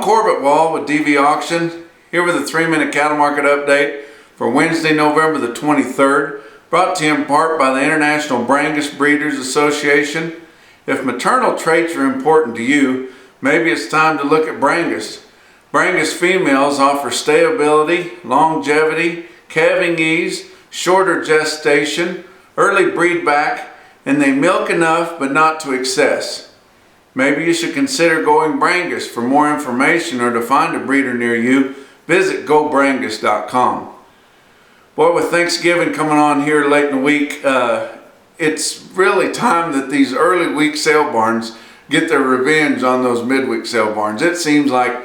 Corbett Wall with DV Auction, here with a 3-minute cattle market update for Wednesday, November the 23rd, brought to you in part by the International Brangus Breeders Association. If maternal traits are important to you, maybe it's time to look at Brangus. Brangus females offer stayability, longevity, calving ease, shorter gestation, early breed back, and they milk enough but not to excess. Maybe you should consider going Brangus. For more information or to find a breeder near you, visit gobrangus.com. Boy, with Thanksgiving coming on here late in the week, it's really time that these early week sale barns get their revenge on those midweek sale barns. It seems like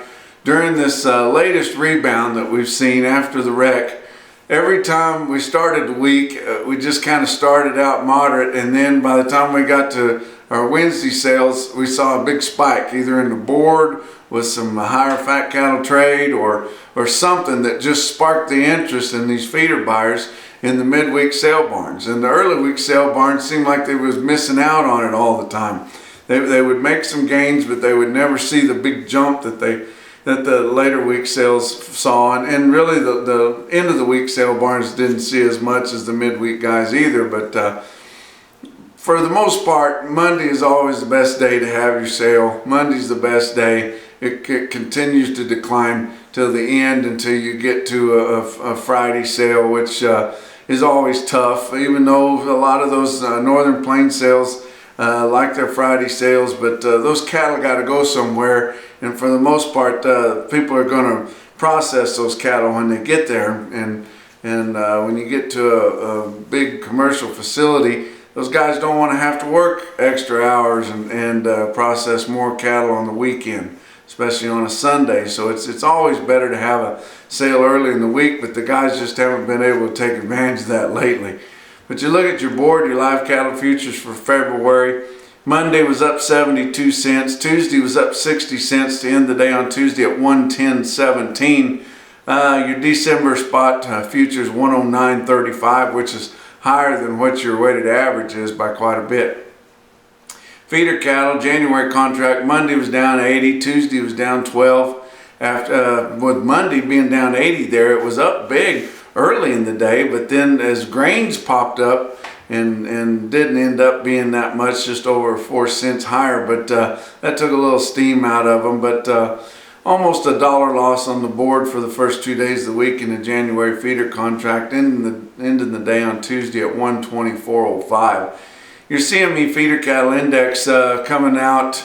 during this latest rebound that we've seen after the wreck, every time we started the week, we just kind of started out moderate, and then by the time we got to our Wednesday sales, we saw a big spike, either in the board with some higher fat cattle trade or something that just sparked the interest in these feeder buyers in the midweek sale barns. And the early week sale barns seemed like they was missing out on it all the time. They would make some gains, but they would never see the big jump that the later week sales saw. And really the end of the week sale barns didn't see as much as the midweek guys either. But for the most part, Monday is always the best day to have your sale. Monday's the best day. It continues to decline till the end until you get to a Friday sale, which is always tough, even though a lot of those Northern Plains sales like their Friday sales, but those cattle got to go somewhere, and for the most part, people are going to process those cattle when they get there, and when you get to a big commercial facility, those guys don't want to have to work extra hours and process more cattle on the weekend, especially on a Sunday. So it's always better to have a sale early in the week, but the guys just haven't been able to take advantage of that lately. But you look at your board, your live cattle futures for February. Monday was up 72 cents. Tuesday was up 60 cents to end the day on Tuesday at 110.17. Your December spot futures 109.35, which is higher than what your weighted average is by quite a bit. Feeder cattle, January contract, Monday was down 80, Tuesday was down 12. After, with Monday being down 80 there, it was up big early in the day, but then as grains popped up and didn't end up being that much, just over 4 cents higher, but that took a little steam out of them. But almost $1 loss on the board for the first 2 days of the week in the January feeder contract, ending the day on Tuesday at 124.05. Your CME feeder cattle index coming out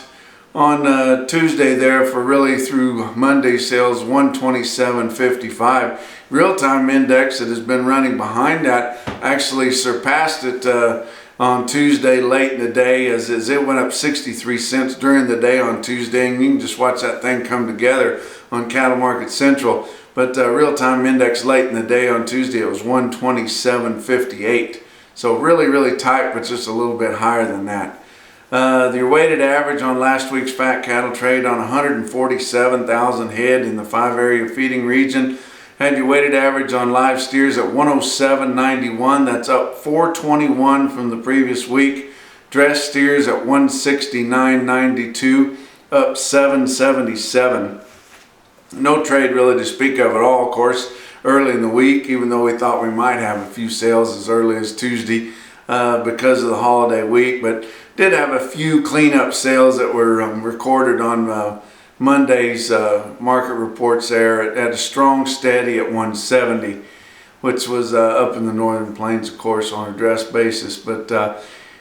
on Tuesday there for really through Monday sales 127.55. Real-time index that has been running behind that actually surpassed it on Tuesday late in the day as it went up 63 cents during the day on Tuesday, and you can just watch that thing come together on Cattle Market Central. But real-time index late in the day on Tuesday, it was 127.58. So really tight, but just a little bit higher than that. Your weighted average on last week's fat cattle trade on 147,000 head in the 5-area feeding region had your weighted average on live steers at 107.91. That's up 421 from the previous week. Dressed steers at 169.92, up 777. No trade really to speak of at all, of course, early in the week, even though we thought we might have a few sales as early as Tuesday because of the holiday week, but did have a few cleanup sales that were recorded on Monday's market reports there at a strong steady at 170, which was up in the Northern Plains, of course, on a dress basis. But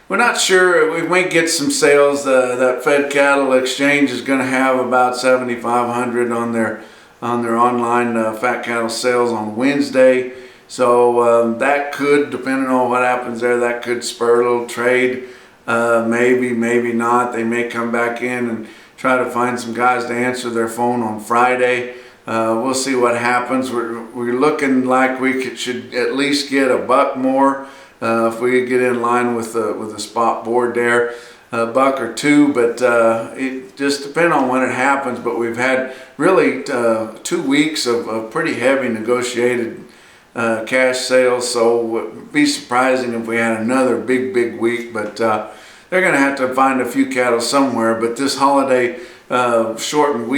we're not sure. We might get some sales. That Fed Cattle Exchange is going to have about 7,500 on their online fat cattle sales on Wednesday. So that could, depending on what happens there, that could spur a little trade. Maybe not. They may come back in and try to find some guys to answer their phone on Friday. We'll see what happens. We're looking like we should at least get $1 more if we get in line with the spot board there, $1 or $2. But it just depends on when it happens. But we've had really 2 weeks of pretty heavy negotiated cash sales, so it would be surprising if we had another big week. But they're going to have to find a few cattle somewhere. But this holiday shortened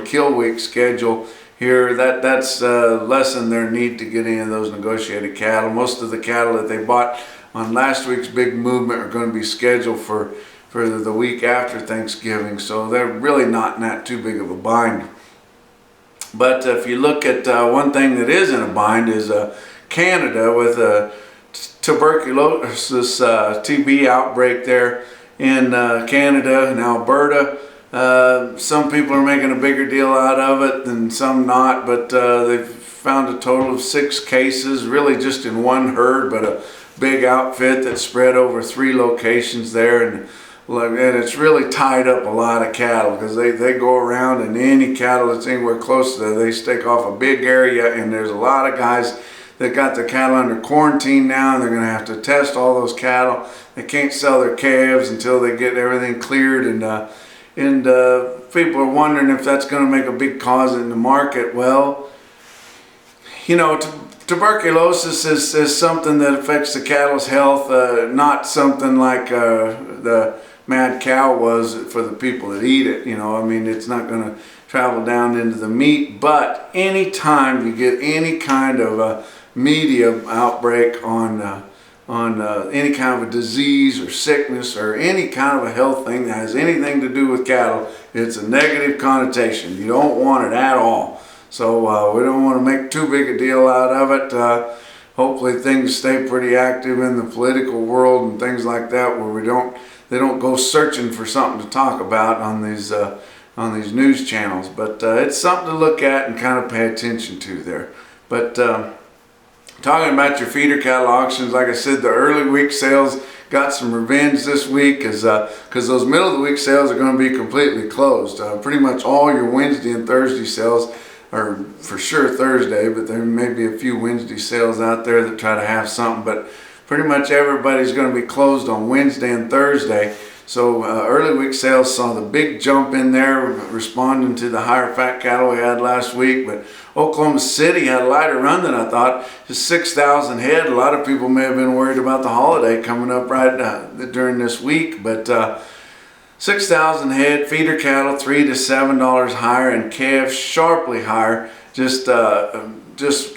kill week schedule here, that's lessened their need to get any of those negotiated cattle. Most of the cattle that they bought on last week's big movement are going to be scheduled for the week after Thanksgiving, so they're really not in that too big of a bind. But if you look at one thing that is in a bind is Canada with a tuberculosis TB outbreak there in Canada and Alberta. Some people are making a bigger deal out of it than some not, but they've found a total of 6 cases, really just in one herd, but a big outfit that spread over 3 locations there, and it's really tied up a lot of cattle because they go around, and any cattle that's anywhere close to there, they stake off a big area, and there's a lot of guys that got their cattle under quarantine now, and they're going to have to test all those cattle. They can't sell their calves until they get everything cleared, and people are wondering if that's going to make a big cause in the market. Well, you know, tuberculosis is something that affects the cattle's health, not something like the mad cow was for the people that eat it. You know, I mean, it's not going to travel down into the meat, but anytime you get any kind of a media outbreak on any kind of a disease or sickness or any kind of a health thing that has anything to do with cattle, it's a negative connotation. You don't want it at all. So we don't want to make too big a deal out of it. Hopefully things stay pretty active in the political world and things like that, where they don't go searching for something to talk about on these news channels. But it's something to look at and kind of pay attention to there. But talking about your feeder cattle auctions, like I said, the early week sales got some revenge this week because those middle of the week sales are going to be completely closed. Pretty much all your Wednesday and Thursday sales, or for sure Thursday, but there may be a few Wednesday sales out there that try to have something, but pretty much everybody's going to be closed on Wednesday and Thursday. So early week sales saw the big jump in there, responding to the higher fat cattle we had last week. But Oklahoma City had a lighter run than I thought, just 6,000 head. A lot of people may have been worried about the holiday coming up right during this week, but 6,000 head, feeder cattle $3 to $7 higher, and calves sharply higher. Just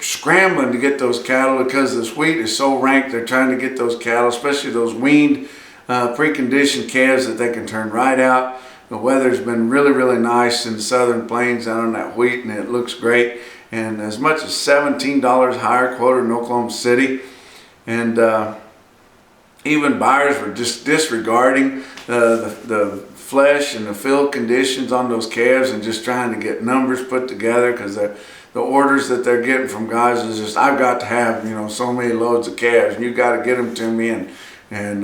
scrambling to get those cattle because this wheat is so rank. They're trying to get those cattle, especially those weaned, preconditioned calves that they can turn right out. The weather's been really, really nice in the southern plains out on that wheat, and it looks great. And as much as $17 higher quoted in Oklahoma City. And even buyers were just disregarding the flesh and the field conditions on those calves and just trying to get numbers put together, because the orders that they're getting from guys is just, I've got to have, you know, so many loads of calves, and you got to get them to me, and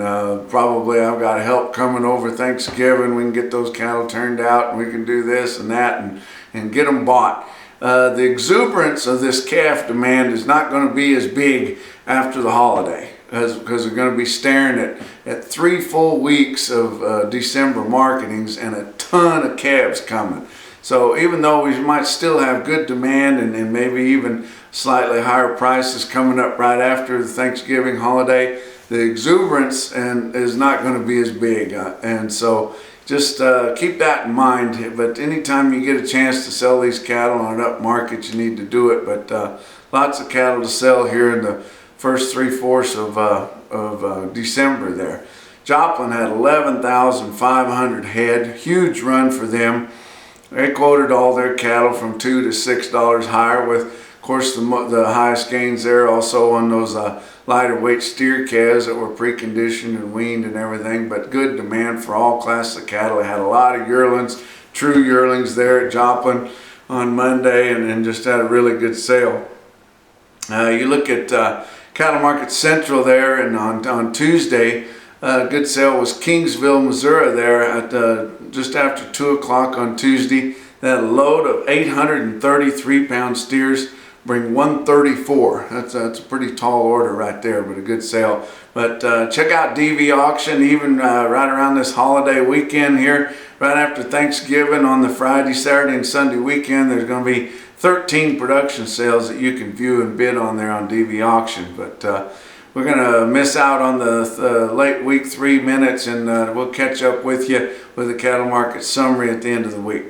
probably I've got help coming over Thanksgiving. We can get those cattle turned out, and we can do this and that, and get them bought. The exuberance of this calf demand is not going to be as big after the holiday, because we're going to be staring at 3 full weeks of December marketings and a ton of calves coming. So even though we might still have good demand and maybe even slightly higher prices coming up right after the Thanksgiving holiday, the exuberance is not going to be as big. And so just keep that in mind. But anytime you get a chance to sell these cattle on an up market, you need to do it. But lots of cattle to sell here in the first 3/4 of December there. Joplin had 11,500 head, huge run for them. They quoted all their cattle from $2 to $6 higher, with, of course, the highest gains there also on those lighter weight steer calves that were preconditioned and weaned and everything. But good demand for all classes of cattle. They had a lot of yearlings, true yearlings there at Joplin on Monday, and just had a really good sale. You look at Cattle Market Central there, and on Tuesday, good sale was Kingsville, Missouri there at just after 2 o'clock on Tuesday. That load of 833 pound steers bring 134. That's a pretty tall order right there, but a good sale. But check out DV Auction, even right around this holiday weekend here, right after Thanksgiving on the Friday, Saturday, and Sunday weekend. There's going to be 13 production sales that you can view and bid on there on DV Auction. But we're going to miss out on the late week 3 minutes, and we'll catch up with you with the cattle market summary at the end of the week.